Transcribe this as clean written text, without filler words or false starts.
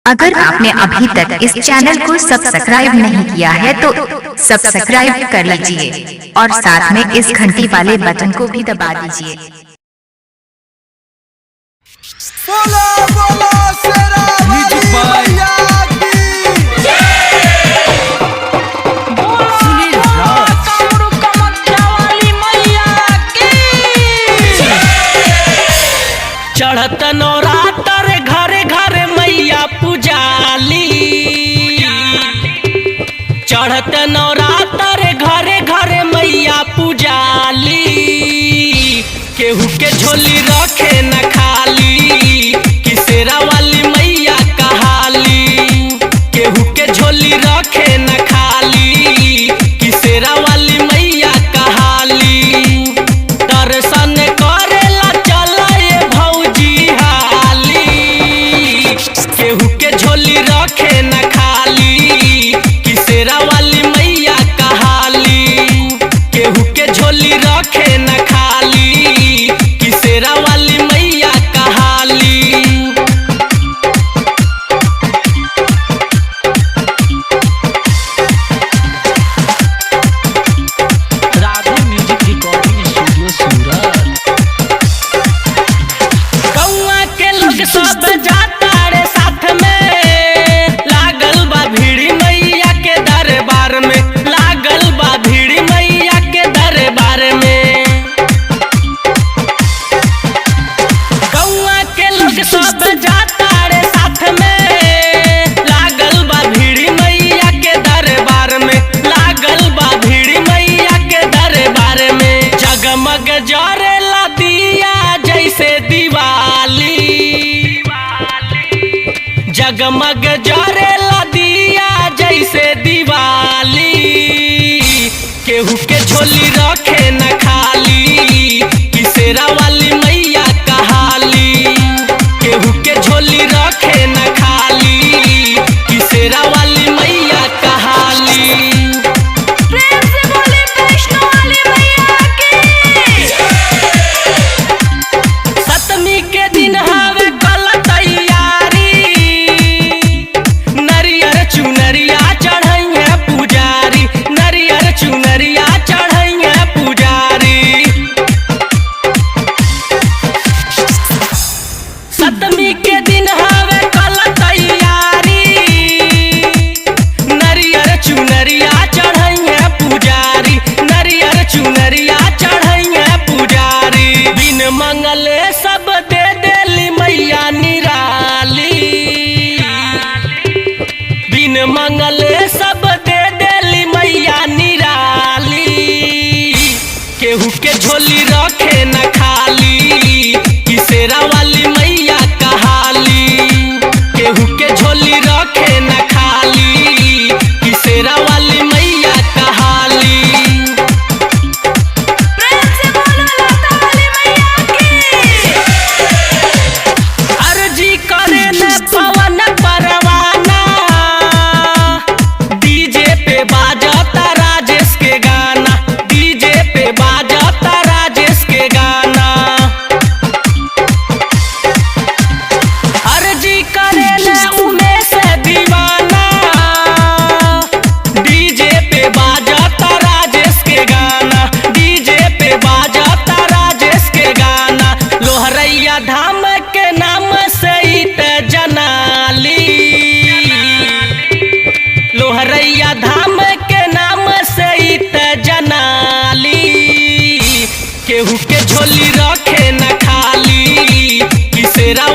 अगर आपने अभी तक इस चैनल को सब्सक्राइब नहीं किया है तो सब्सक्राइब कर लीजिए और साथ में इस घंटी वाले बटन को भी दबा दीजिए। बोलो बोलो शेरा वाली मैया की चढ़त नवरात्र घरे घरे मैया पुजाली। चढ़त नवरात्र घरे घरे मैया पुजाली। केहू के झोली रखे न खाली कि शेरा वाली मैया कहाली। केहू के झोली रखे न खाली कि शेरा वाली मैया कहाली। दर्शन करेला चले भौजी हाली। केहू के झोली रखे न खाली कि शेरा वाली मैया कहाली। केहू के झोली रखे न खाली कि शेरा वाली मैया कहाली। राधे म्यूजिक रिकॉर्डिंग स्टूडियो सूरत। गौआ के लोग सब जाता रे साथ में। लागल बा भीड़ मैया के दरबार में। लागल बा भीड़ मैया के दरबार में। गौआ के लोग सब जाता रे साथ में। लागल बा भीड़ मैया के दरबार में। लागल बा भीड़ मैया के दरबार में। जगमग जरेला दिया जैसे दिवाली। जगमग जरेला दिया जैसे दिवाली। केहू के झोली रखे न खाली कि शेरा वाली मैया कहाली। केहू के झोली रखे न खाली कि शेरा वाली मैया कहाली। प्रेम से बोले वैष्णो वाली मैया की। सप्तमी के दिन हवे कल तैयारी। नरियर चुनरिया चढ़ैया पुजारी। नरियर चुनरिया चढ़ैया पुजारी। सप्तमी के दिन हवे कल तैयारी। नरियर चुनरिया चढ़ैया पुजारी। नरियर चुनरिया चढ़ैया पुजारी। बिन मंगले सब दे देली मैया निराली। बिन मंगले सब दे देली मैया निराली। केहू के झोली रखे न खाली कि शेरा वाली मैया कहाली। केहू के झोली रखे न खाली कि शेरा वाली मैया कहाली। प्रेम से बोलो लता वाली मैया की। अर्जी करे न पवन परवाना। डीजे पे बाजता राजेश के गाना। डीजे पे बाजता राजेश के गाना। अर्जी करे न उमेश दीवाना। डीजे पे बाजता राजेश के गाना। डीजे पे बाजता राजेश के गाना। लोहरैया धाम के नाम से ही त जनाली। लोहरैया धाम के नाम से ही त जनाली। केहू के झोली रखे न खाली कि शेरा